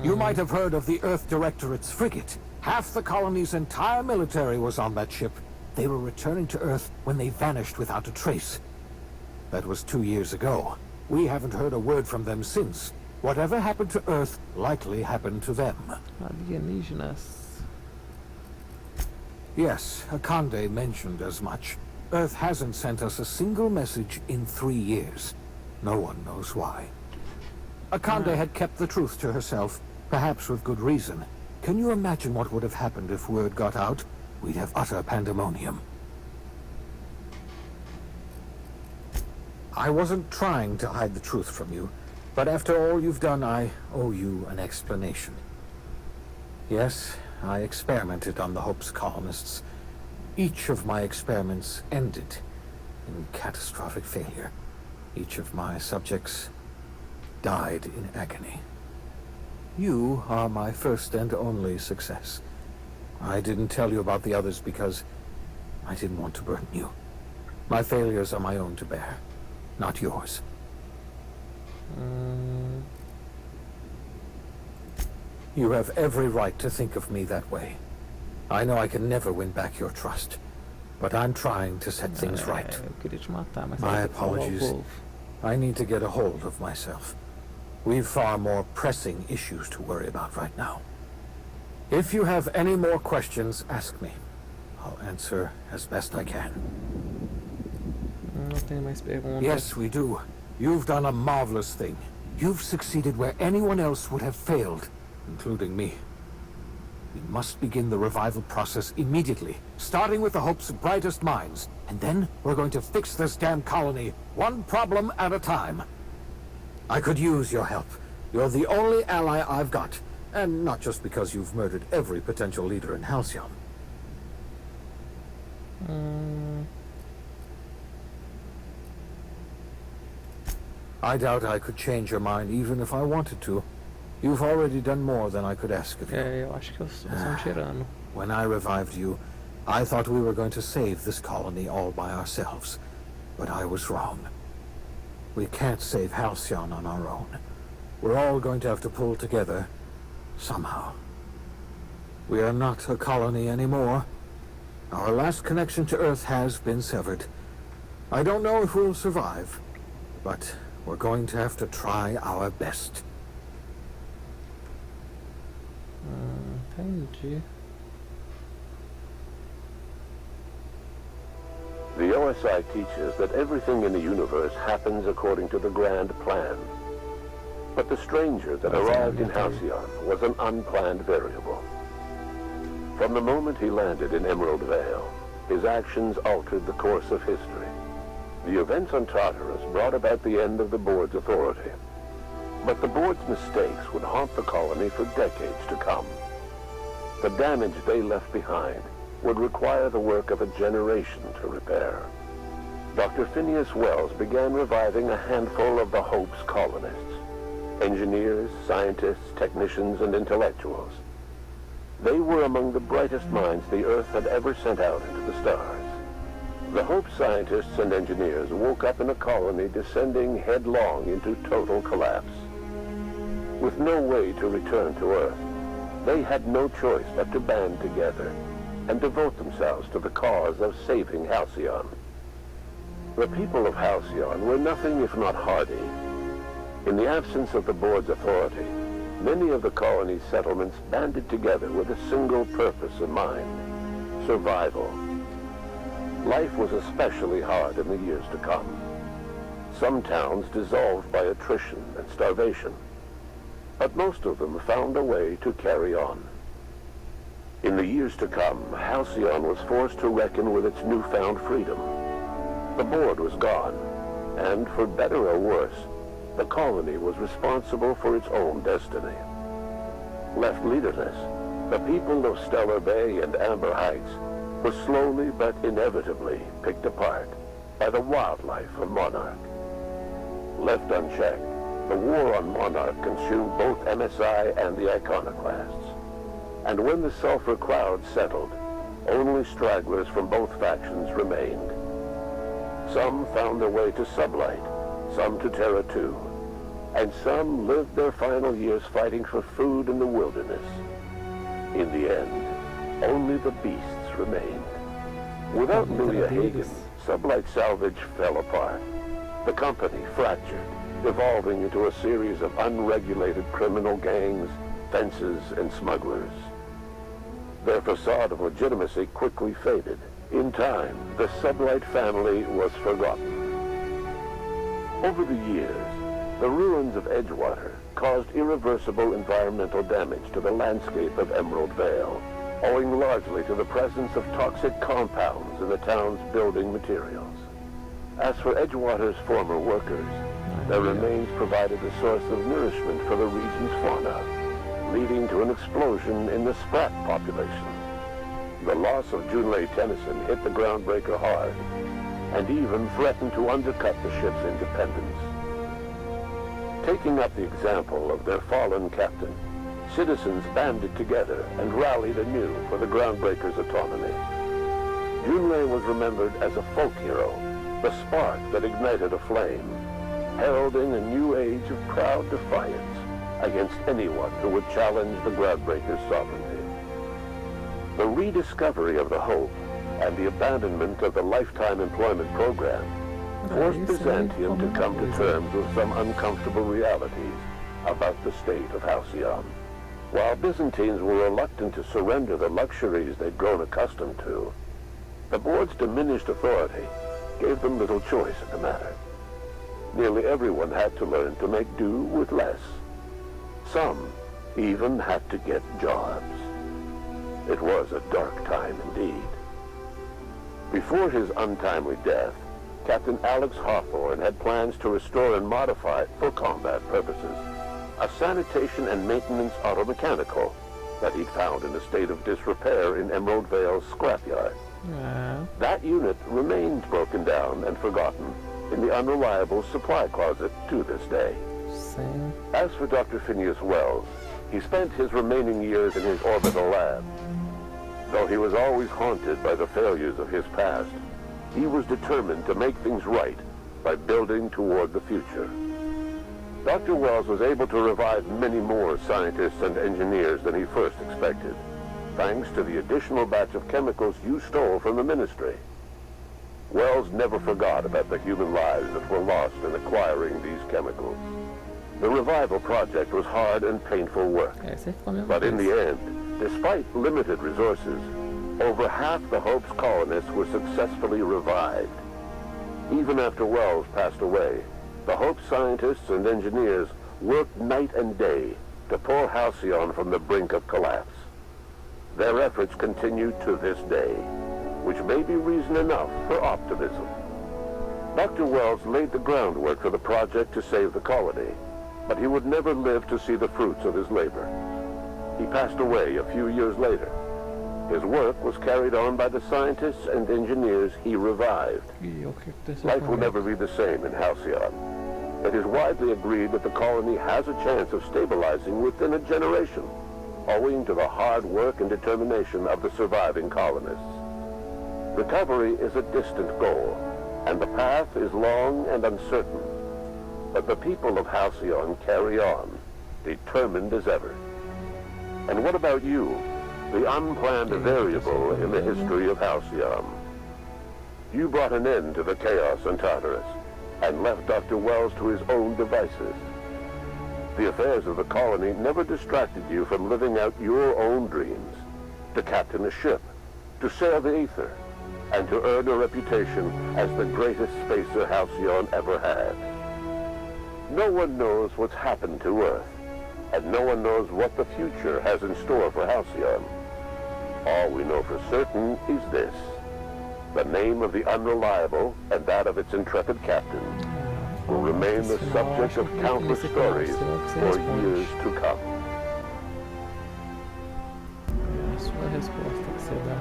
You might have heard of the Earth Directorate's frigate. Half the colony's entire military was on that ship. They were returning to Earth when they vanished without a trace. That was 2 years ago. We haven't heard a word from them since. Whatever happened to Earth likely happened to them. Alienígenas. Yes, Akande mentioned as much. Earth hasn't sent us a single message in 3 years. No one knows why. Akande had kept the truth to herself, perhaps with good reason. Can you imagine what would have happened if word got out? We'd have utter pandemonium. I wasn't trying to hide the truth from you, but after all you've done, I owe you an explanation. Yes, I experimented on the Hope's colonists. Each of my experiments ended in catastrophic failure. Each of my subjects died in agony. You are my first and only success. I didn't tell you about the others because I didn't want to burden you. My failures are my own to bear, not yours. You have every right to think of me that way. I know I can never win back your trust, but I'm trying to set things right. My apologies. I need to get a hold of myself. We've far more pressing issues to worry about right now. If you have any more questions, ask me. I'll answer as best I can. Não tem mais perguntas. Yes, we do. You've done a marvelous thing. You've succeeded where anyone else would have failed, including me. We must begin the revival process immediately, starting with the Hope's brightest minds. And then we're going to fix this damn colony, one problem at a time. I could use your help. You're the only ally I've got. And not just because you've murdered every potential leader in Halcyon. I doubt I could change your mind even if I wanted to. You've already done more than I could ask of you. Eu acho que eu sou um tirano. When I revived you, I thought we were going to save this colony all by ourselves. But I was wrong. We can't save Halcyon on our own. We're all going to have to pull together, somehow. We are not a colony anymore. Our last connection to Earth has been severed. I don't know if we'll survive, but we're going to have to try our best. Entendi. The OSI teaches that everything in the universe happens according to the grand plan. But the stranger that arrived in Halcyon was an unplanned variable. From the moment he landed in Emerald Vale, his actions altered the course of history. The events on Tartarus brought about the end of the board's authority. But the board's mistakes would haunt the colony for decades to come. The damage they left behind would require the work of a generation to repair. Dr. Phineas Wells began reviving a handful of the Hope's colonists. Engineers, scientists, technicians, and intellectuals. They were among the brightest minds the Earth had ever sent out into the stars. The Hope scientists and engineers woke up in a colony descending headlong into total collapse. With no way to return to Earth, they had no choice but to band together and devote themselves to the cause of saving Halcyon. The people of Halcyon were nothing if not hardy. In the absence of the board's authority, many of the colony's settlements banded together with a single purpose in mind: survival. Life was especially hard in the years to come. Some towns dissolved by attrition and starvation, but most of them found a way to carry on. In the years to come, Halcyon was forced to reckon with its newfound freedom. The board was gone, and for better or worse, the colony was responsible for its own destiny. Left leaderless, the people of Stellar Bay and Amber Heights were slowly but inevitably picked apart by the wildlife of Monarch. Left unchecked, the war on Monarch consumed both MSI and the Iconoclasts. And when the sulfur cloud settled, only stragglers from both factions remained. Some found their way to Sublight, some to Terra 2. and some lived their final years fighting for food in the wilderness. In the end, only the beasts remained. Without Milia Hagen, Sublight Salvage fell apart. The company fractured, evolving into a series of unregulated criminal gangs, fences, and smugglers. Their facade of legitimacy quickly faded. In time, the Sublight family was forgotten. Over the years, the ruins of Edgewater caused irreversible environmental damage to the landscape of Emerald Vale, owing largely to the presence of toxic compounds in the town's building materials. As for Edgewater's former workers, their remains provided a source of nourishment for the region's fauna, leading to an explosion in the sprat population. The loss of Junlei Tennyson hit the Groundbreaker hard, and even threatened to undercut the ship's independence. Taking up the example of their fallen captain, citizens banded together and rallied anew for the Groundbreaker's autonomy. Junlei was remembered as a folk hero, the spark that ignited a flame, heralding a new age of proud defiance against anyone who would challenge the Groundbreaker's sovereignty. The rediscovery of the Hope and the abandonment of the lifetime employment program forced Byzantium to come to terms with some uncomfortable realities about the state of Halcyon. While Byzantines were reluctant to surrender the luxuries they'd grown accustomed to, the board's diminished authority gave them little choice in the matter. Nearly everyone had to learn to make do with less. Some even had to get jobs. It was a dark time indeed. Before his untimely death, Captain Alex Hawthorne had plans to restore and modify, for combat purposes, a sanitation and maintenance automechanical that he'd found in a state of disrepair in Emerald Vale's scrapyard. That unit remains broken down and forgotten in the unreliable supply closet to this day. Same. As for Dr. Phineas Wells, he spent his remaining years in his orbital lab. Though he was always haunted by the failures of his past, he was determined to make things right by building toward the future. Dr. Wells was able to revive many more scientists and engineers than he first expected, thanks to the additional batch of chemicals you stole from the Ministry. Wells never forgot about the human lives that were lost in acquiring these chemicals. The revival project was hard and painful work, but in the end, despite limited resources, over half the Hope's colonists were successfully revived. Even after Wells passed away, the Hope scientists and engineers worked night and day to pull Halcyon from the brink of collapse. Their efforts continue to this day, which may be reason enough for optimism. Dr. Wells laid the groundwork for the project to save the colony, but he would never live to see the fruits of his labor. He passed away a few years later. His work was carried on by the scientists and engineers he revived. Life will never be the same in Halcyon. It is widely agreed that the colony has a chance of stabilizing within a generation, owing to the hard work and determination of the surviving colonists. Recovery is a distant goal, and the path is long and uncertain. But the people of Halcyon carry on, determined as ever. And what about you, the unplanned variable in the history of Halcyon? You brought an end to the chaos on Tartarus, and left Dr. Wells to his own devices. The affairs of the colony never distracted you from living out your own dreams, to captain a ship, to sail the ether, and to earn a reputation as the greatest spacer Halcyon ever had. No one knows what's happened to Earth, and no one knows what the future has in store for Halcyon. All we know for certain is this: the name of the Unreliable and that of its intrepid captain will remain the subject of countless stories for years to come. A sua resposta que você dá.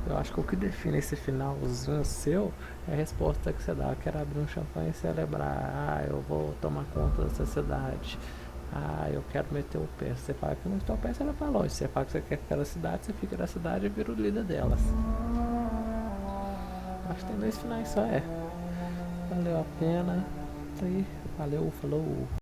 Eu acho que o que define esse finalzinho seu é a resposta que você dá. Eu quero abrir um champanhe e celebrar. Ah, eu vou tomar conta dessa cidade. Ah, eu quero meter o pé. Você fala que não meter o pé, você vai pra longe. Você fala que você quer aquela cidade, você fica na cidade e vira o líder delas. Acho que tem dois finais só, é. valeu a pena. E valeu, falou.